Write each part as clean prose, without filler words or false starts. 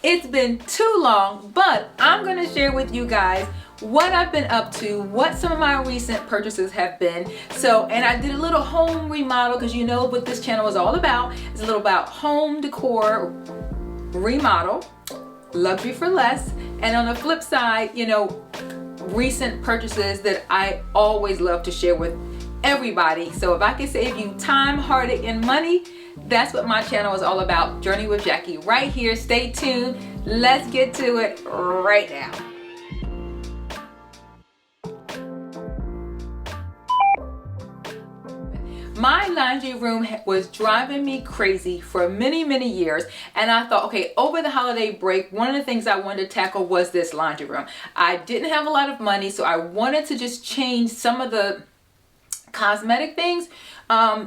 It's been too long, but I'm gonna share with you guys what I've been up to, what some of my recent purchases have been. So, and I did a little home remodel because you know what this channel is all about. It's a little about home decor remodel, luxury for less, and on the flip side, you know, recent purchases that I always love to share with everybody. So if I can save you time, heartache, and money, that's what my channel is all about. Journey with Jackie right here. Stay tuned. Let's get to it right now. My laundry room was driving me crazy for many years, and I thought, okay, over the holiday break, one of the things I wanted to tackle was this laundry room. I didn't have a lot of money, so I wanted to just change some of the cosmetic things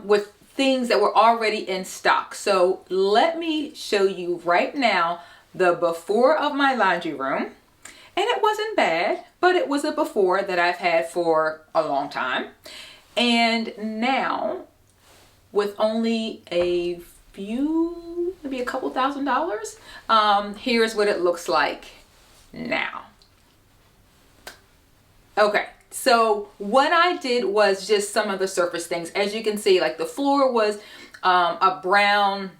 with things that were already in stock. So let me show you right now the before of my laundry room. And it wasn't bad, but it was a before that I've had for a long time. And now, with only a few, maybe a couple $1,000s, here's what it looks like now. Okay, so what I did was just some of the surface things. As you can see, like the floor was a brown,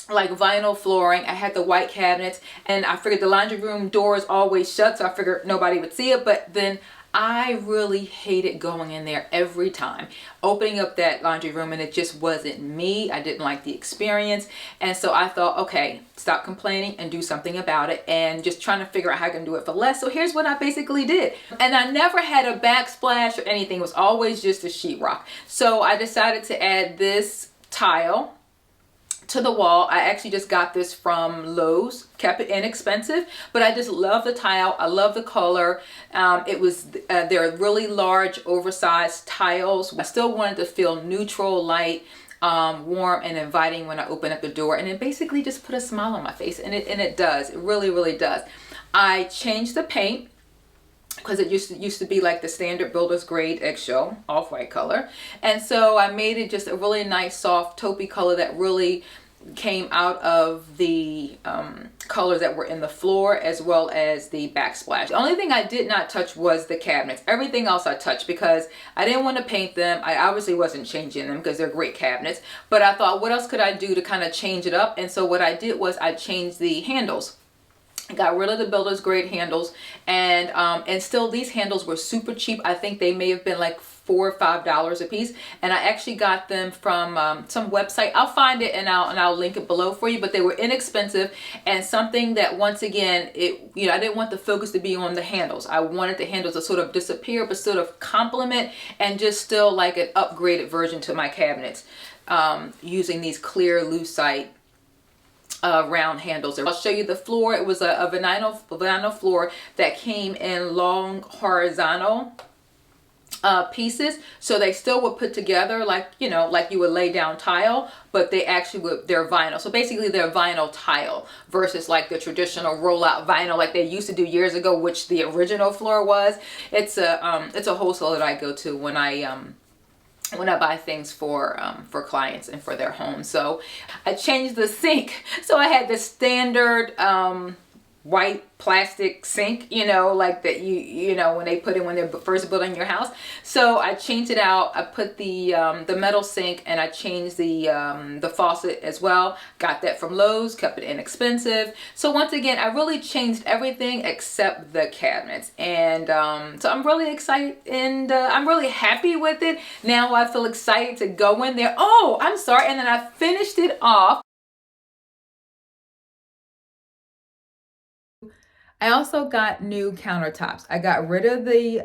like vinyl flooring. I had the white cabinets, and I figured the laundry room door is always shut, so I figured nobody would see it. But then I really hated going in there every time, opening up that laundry room, and it just wasn't me. I didn't like the experience. And so I thought, okay, stop complaining and do something about it, and just trying to figure out how I can do it for less. So here's what I basically did. And I never had a backsplash or anything. It was always just a sheetrock. So I decided to add this tile to the wall. I actually just got this from Lowe's, kept it inexpensive, but I just love the tile. I love the color. They're really large, oversized tiles. I still wanted to feel neutral, light, warm, and inviting when I open up the door, and it basically just put a smile on my face, and it does. It really does. I changed the paint, because it used to be like the standard builder's grade eggshell off-white color, and so I made it just a really nice soft taupey color that really came out of the colors that were in the floor as well as the backsplash. The only thing I did not touch was the cabinets. Everything else I touched because I didn't want to paint them. I obviously wasn't changing them because they're great cabinets, but I thought, what else could I do to kind of change it up? And so what I did was I changed the handles. I got rid of the builder's grade handles, and still these handles were super cheap. I think they may have been like $4 or $5 a piece, and I actually got them from some website. I'll find it and I'll link it below for you. But they were inexpensive, and something that, once again, I didn't want the focus to be on the handles. I wanted the handles to sort of disappear, but sort of complement and just still like an upgraded version to my cabinets, using these clear lucite round handles. I'll show you the floor. It was a vinyl floor that came in long horizontal pieces, so they still would put together like you would lay down tile, but they're vinyl. So basically they're vinyl tile versus like the traditional rollout vinyl like they used to do years ago, which the original floor was. It's a wholesaler that I go to when I buy things for clients and for their homes. So I changed the sink. So I had the standard white plastic sink, like that when they put in when they're first building your house. So I changed it out. I put the metal sink, and I changed the faucet as well. Got that from Lowe's, kept it inexpensive. So once again, I really changed everything except the cabinets, and so I'm really excited, and I'm really happy with it. Now I feel excited to go in there. Oh, I'm sorry, and then I finished it off. I also got new countertops. I got rid of the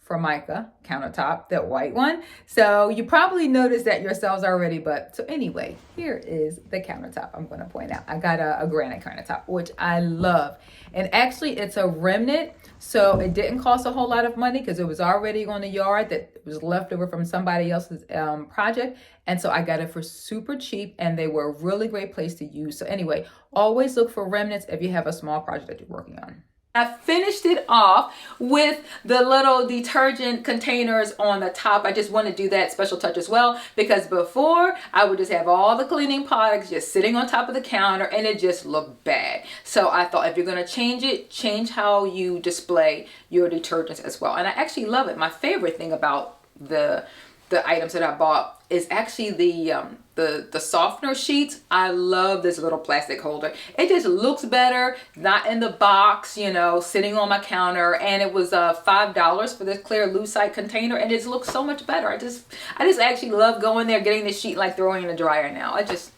Formica countertop, that white one. So you probably noticed that yourselves already, but so anyway, here is the countertop. I'm going to point out I got a granite countertop, which I love, and actually it's a remnant, so it didn't cost a whole lot of money because it was already on the yard that was left over from somebody else's project, and so I got it for super cheap, and they were a really great place to use. So anyway, always look for remnants if you have a small project that you're working on. I finished it off with the little detergent containers on the top. I just want to do that special touch as well, because before I would just have all the cleaning products just sitting on top of the counter and it just looked bad. So I thought, if you're going to change it, change how you display your detergents as well. And I actually love it. My favorite thing about the items that I bought is actually the softener sheets. I love this little plastic holder. It just looks better, not in the box, you know, sitting on my counter. And it was $5 for this clear lucite container, and it looks so much better. I just actually love going there, getting the sheet, like throwing in the dryer now. I just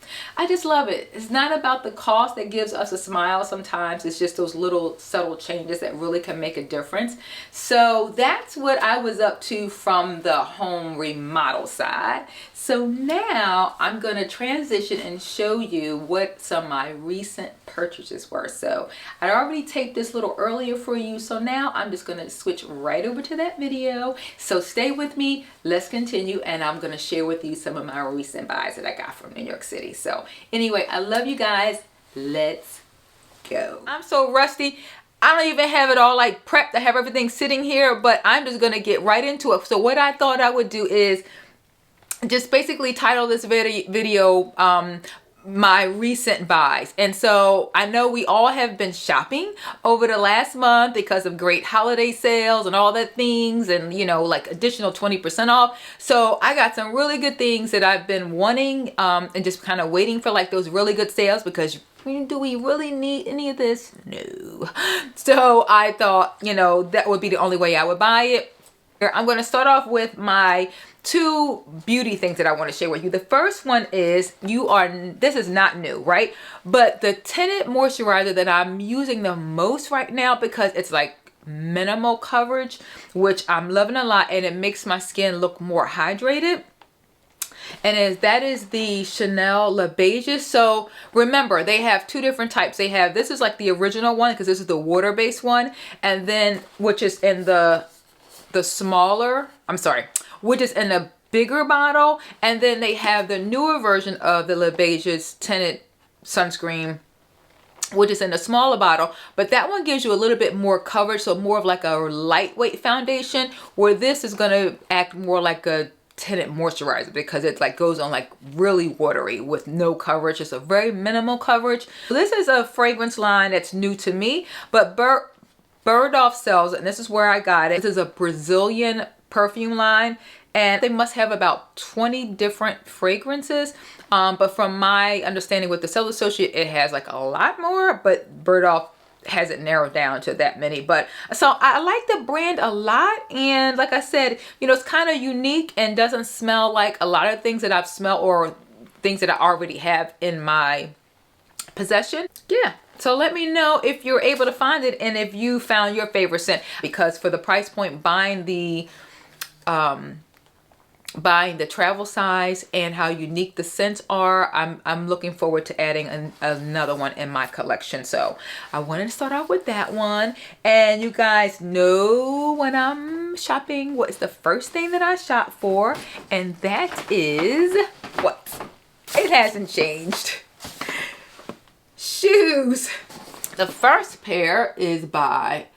love it. It's not about the cost that gives us a smile sometimes. It's just those little subtle changes that really can make a difference. So that's what I was up to from the home remodel side. So now I'm going to transition and show you what some of my recent purchases were. So I already taped this a little earlier for you. So now I'm just going to switch right over to that video. So stay with me. Let's continue. And I'm going to share with you some of my recent buys that I got from New York City. So anyway, I love you guys. Let's go. I'm so rusty. I don't even have it all like prepped. I have everything sitting here, but I'm just going to get right into it. So what I thought I would do is just basically title this video my recent buys. And so I know we all have been shopping over the last month because of great holiday sales and all that things, and you know, like additional 20% off. So I got some really good things that I've been wanting and just kind of waiting for, like those really good sales, because do we really need any of this? No. So I thought, you know, that would be the only way I would buy it. I'm going to start off with my two beauty things that I want to share with you. The first one is, this is not new, right? But the tinted moisturizer that I'm using the most right now, because it's like minimal coverage, which I'm loving a lot, and it makes my skin look more hydrated. And that is the Chanel Le Beige. So remember, they have two different types. They have, this is like the original one, because this is the water-based one, and then which is in the smaller, which is in a bigger bottle. And then they have the newer version of the Le Beige's tinted sunscreen, which is in a smaller bottle, but that one gives you a little bit more coverage, so more of like a lightweight foundation, where this is going to act more like a tinted moisturizer, because it like goes on like really watery with no coverage. It's a very minimal coverage. This is a fragrance line that's new to me, but Bergdorf sells it, and this is where I got it. This is a Brazilian perfume line, and they must have about 20 different fragrances. But from my understanding with the sales associate, it has like a lot more, but Bergdorf has it narrowed down to that many. But so I like the brand a lot, and like I said, you know, it's kind of unique and doesn't smell like a lot of things that I've smelled or things that I already have in my possession. Yeah. So let me know if you're able to find it and if you found your favorite scent, because for the price point, buying the travel size and how unique the scents are, I'm looking forward to adding another one in my collection. So I wanted to start off with that one. And you guys know, when I'm shopping, what is the first thing that I shop for? And that is what? It hasn't changed. Shoes. The first pair is by,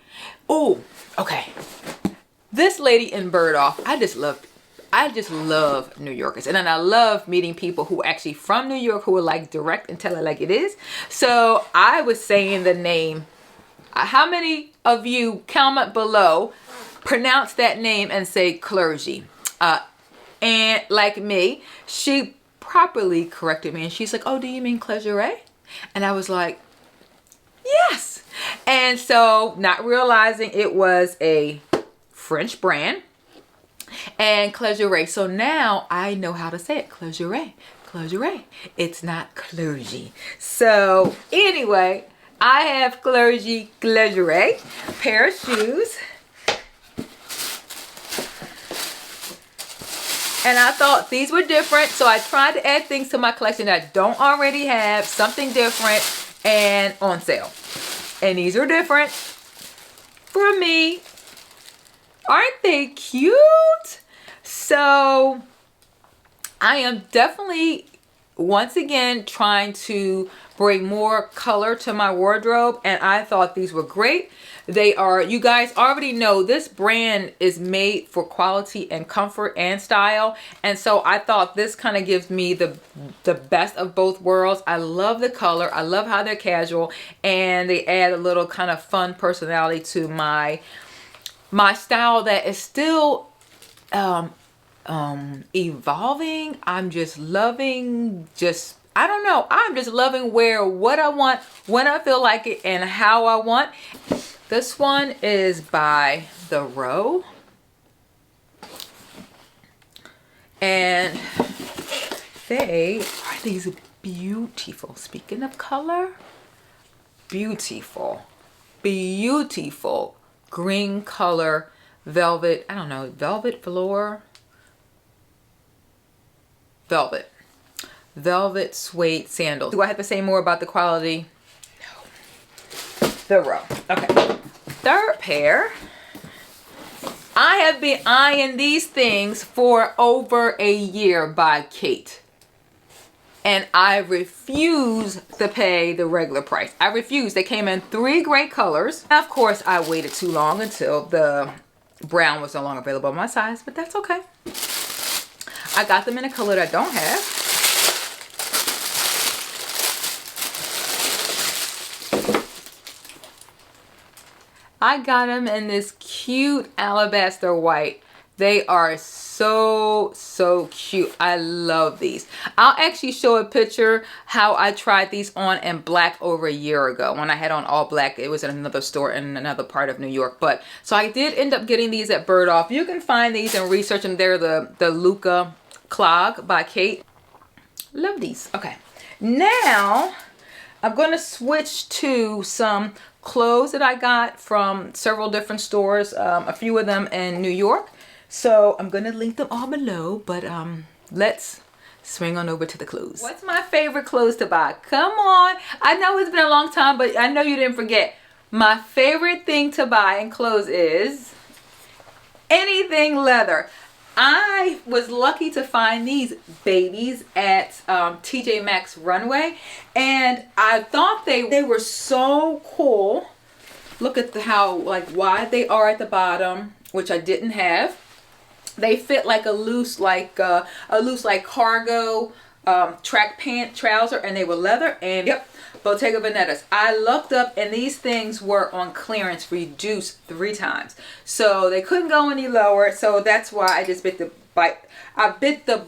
this lady in Bergdorf. I just love New Yorkers, and then I love meeting people who are actually from New York, who are like direct and tell it like it is. So I was saying the name. How many of you, comment below, pronounce that name and say clergy? And like me, she properly corrected me, and she's like, "Oh, do you mean Clergeray?" And I was like, yes. And so, not realizing it was a French brand, and Clergeray. So now I know how to say it. Clergeray. Clergeray. It's not clergy. So anyway, I have Clergeray pair of shoes. And I thought these were different, so I tried to add things to my collection that I don't already have, something different and on sale. And these are different for me. Aren't they cute? So I am definitely once again trying to bring more color to my wardrobe, and I thought these were great. They are, you guys already know this brand is made for quality and comfort and style, and so I thought this kind of gives me the best of both worlds. I love the color, I love how they're casual, and they add a little kind of fun personality to my style that is still evolving. I'm just loving, I don't know, I'm just loving wear what I want, when I feel like it, and how I want. This one is by The Row, and they are these beautiful, speaking of color, beautiful green color velvet, I don't know, velvet velour, velvet suede sandals. Do I have to say more about the quality? No. The Row. Okay. Third pair. I have been eyeing these things for over a year by Khaite, and I refuse to pay the regular price. I refuse. They came in 3 great colors. Of course, I waited too long until the brown was no longer available in my size, but that's okay. I got them in a color that I don't have. I got them in this cute alabaster white. They are so cute. I love these. I'll actually show a picture how I tried these on in black over a year ago when I had on all black. It was in another store in another part of New York. But so I did end up getting these at Bergdorf. You can find these and research them. They're the Lucca Clog by Khaite. Love these. Okay, now I'm going to switch to some clothes that I got from several different stores, a few of them in New York. So I'm gonna link them all below, but let's swing on over to the clothes. What's my favorite clothes to buy? Come on. I know it's been a long time, but I know you didn't forget. My favorite thing to buy in clothes is anything leather. I was lucky to find these babies at TJ Maxx Runway, and I thought they were so cool. Look at how like wide they are at the bottom, which I didn't have. They fit like a loose cargo track pant trouser, and they were leather, and yep, Bottega Venetas. I looked up and these things were on clearance, reduced 3 times. So they couldn't go any lower. So that's why I just bit the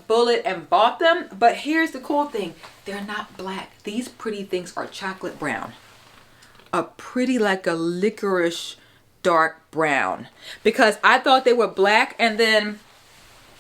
bullet and bought them. But here's the cool thing. They're not black. These pretty things are chocolate brown. A pretty like a licorice dark brown. Because I thought they were black, and then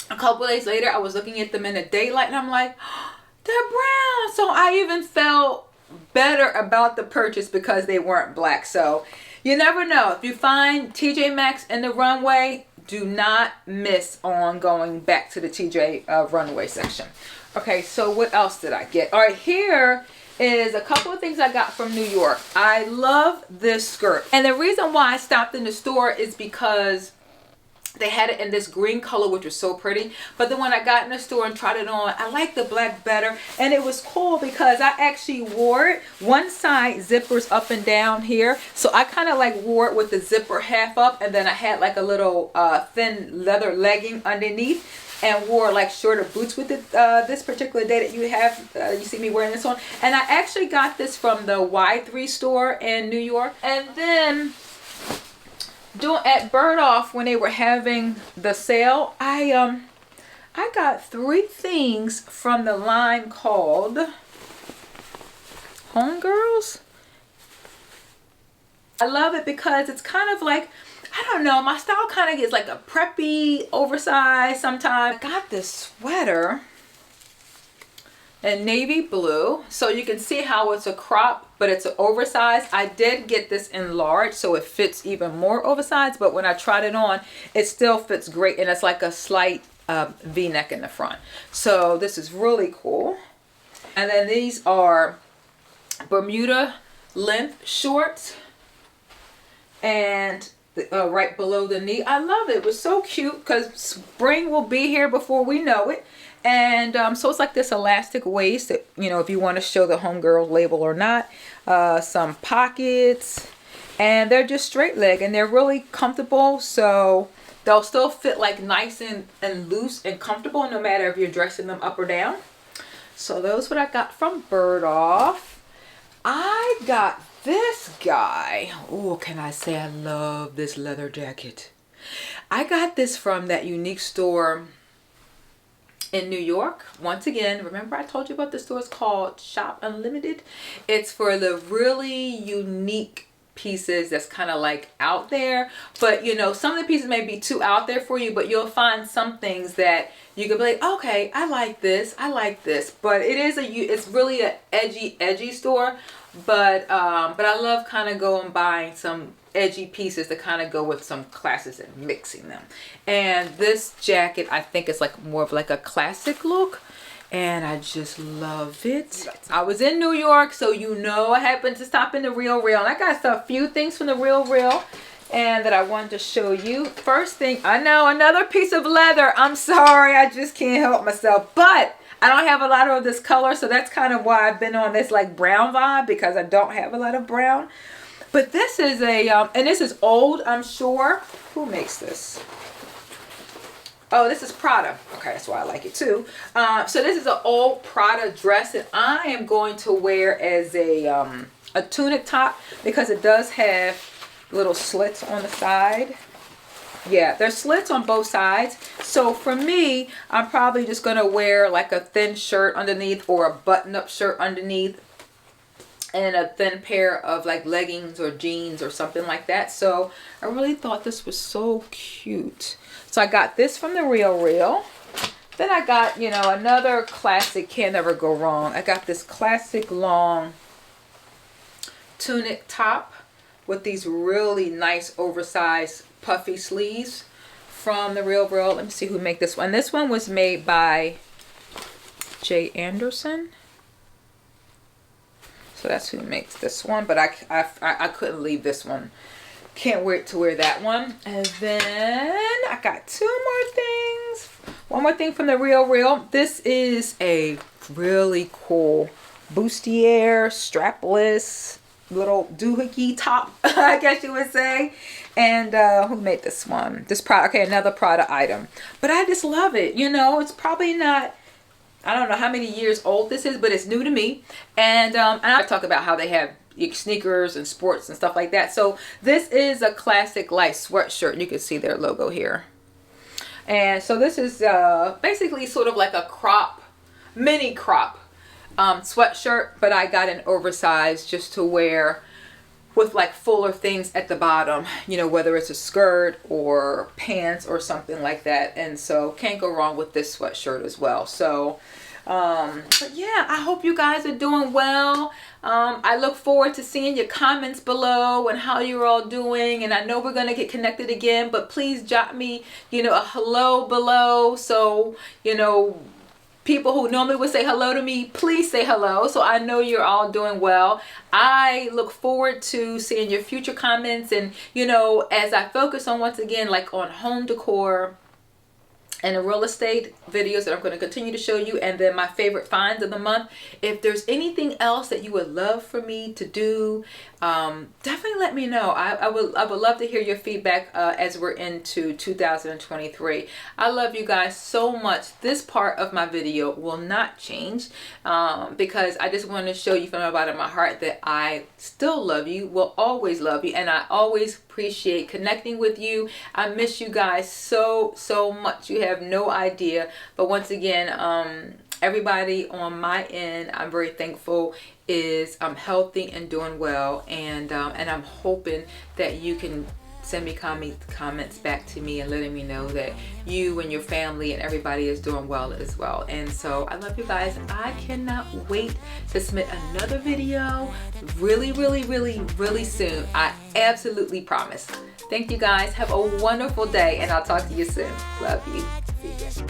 a couple days later I was looking at them in the daylight and I'm like, oh, they're brown. So I even felt better about the purchase because they weren't black. So you never know. If you find TJ Maxx in the runway, do not miss on going back to the TJ runway section. Okay, so what else did I get? All right, here is a couple of things I got from New York. I love this skirt, and the reason why I stopped in the store is because they had it in this green color, which was so pretty. But then when I got in the store and tried it on, I liked the black better. And it was cool because I actually wore it. One side zippers up and down here. So I kind of like wore it with the zipper half up. And then I had like a little thin leather legging underneath. And wore like shorter boots with it this particular day that you have. You see me wearing this one. And I actually got this from the Y3 store in New York. And then at Bergdorf, when they were having the sale, I got 3 things from the line called Homme Girls. I love it because it's kind of like, I don't know, my style kind of gets like a preppy, oversized sometimes. I got this sweater in navy blue, so you can see how it's a crop, but it's an oversized. I did get this in large, so it fits even more oversized, but when I tried it on, it still fits great, and it's like a slight v-neck in the front. So this is really cool. And then these are Bermuda length shorts, and right below the knee. I love it. It was so cute because spring will be here before we know it. And so it's like this elastic waist that, you know, if you want to show the Homme Girls label or not. Some pockets, and they're just straight leg, and they're really comfortable, so they'll still fit like nice and loose and comfortable no matter if you're dressing them up or down. So those what I got from Bergdorf. I got this guy. Oh, can I say I love this leather jacket. I got this from that unique store in New York. Once again, remember I told you about the store? It's called Shop Unlimited. It's for the really unique pieces that's kind of like out there, but you know, some of the pieces may be too out there for you, but you'll find some things that you can be like, okay, I like this, but it's really a edgy store. But I love kind of going buying some edgy pieces to kind of go with some classes and mixing them. And this jacket, I think it's like more of like a classic look, and I just love it. I was in New York, so you know I happened to stop in the Real Real, and I got a few things from the Real Real and that I wanted to show you. First thing, I know, another piece of leather. I'm sorry, I just can't help myself, but I don't have a lot of this color, so that's kind of why I've been on this like brown vibe, because I don't have a lot of brown. But this is a and this is old, I'm sure. Who makes this? Oh, this is Prada. Okay, that's why I like it too. So this is an old Prada dress that I am going to wear as a tunic top, because it does have little slits on the side. Yeah, there's slits on both sides. So for me, I'm probably just going to wear like a thin shirt underneath, or a button-up shirt underneath, and a thin pair of like leggings or jeans or something like that. So I really thought this was so cute. So I got this from the Real Real. Then I got, you know, another classic, can't ever go wrong. I got this classic long tunic top with these really nice oversized puffy sleeves from the Real Real. Let me see who made this one. This one was made by J. Anderson. So that's who makes this one, but I couldn't leave this one. Can't wait to wear that one. And then I got two more things. One more thing from the Real Real. This is a really cool bustier, strapless, little doohickey top, I guess you would say. And who made this one? This Prada. Okay, another Prada item. But I just love it. You know, it's probably not, I don't know how many years old this is, but it's new to me. And I talk about how they have sneakers and sports and stuff like that. So this is a classic like sweatshirt. You can see their logo here. And so this is basically sort of like a crop, mini crop sweatshirt, but I got an oversized just to wear with like fuller things at the bottom, you know, whether it's a skirt or pants or something like that. And so can't go wrong with this sweatshirt as well. So but yeah, I hope you guys are doing well. I look forward to seeing your comments below and how you're all doing. And I know we're going to get connected again, but please jot me, you know, a hello below. So, you know, people who normally would say hello to me, please say hello, so I know you're all doing well. I look forward to seeing your future comments, and you know, as I focus on, once again, like on home decor and the real estate videos that I'm going to continue to show you, and then my favorite finds of the month. If there's anything else that you would love for me to do, definitely let me know. I would love to hear your feedback as we're into 2023. I love you guys so much. This part of my video will not change because I just want to show you from the bottom of my heart that I still love you, will always love you, and I always appreciate connecting with you. I miss you guys so much. You have no idea. But once again, everybody on my end, I'm very thankful, is healthy and doing well, and I'm hoping that you can send me comments back to me and letting me know that you and your family and everybody is doing well as well. And so I love you guys. I cannot wait to submit another video really soon. I absolutely promise. Thank you guys. Have a wonderful day, and I'll talk to you soon. Love you. See ya.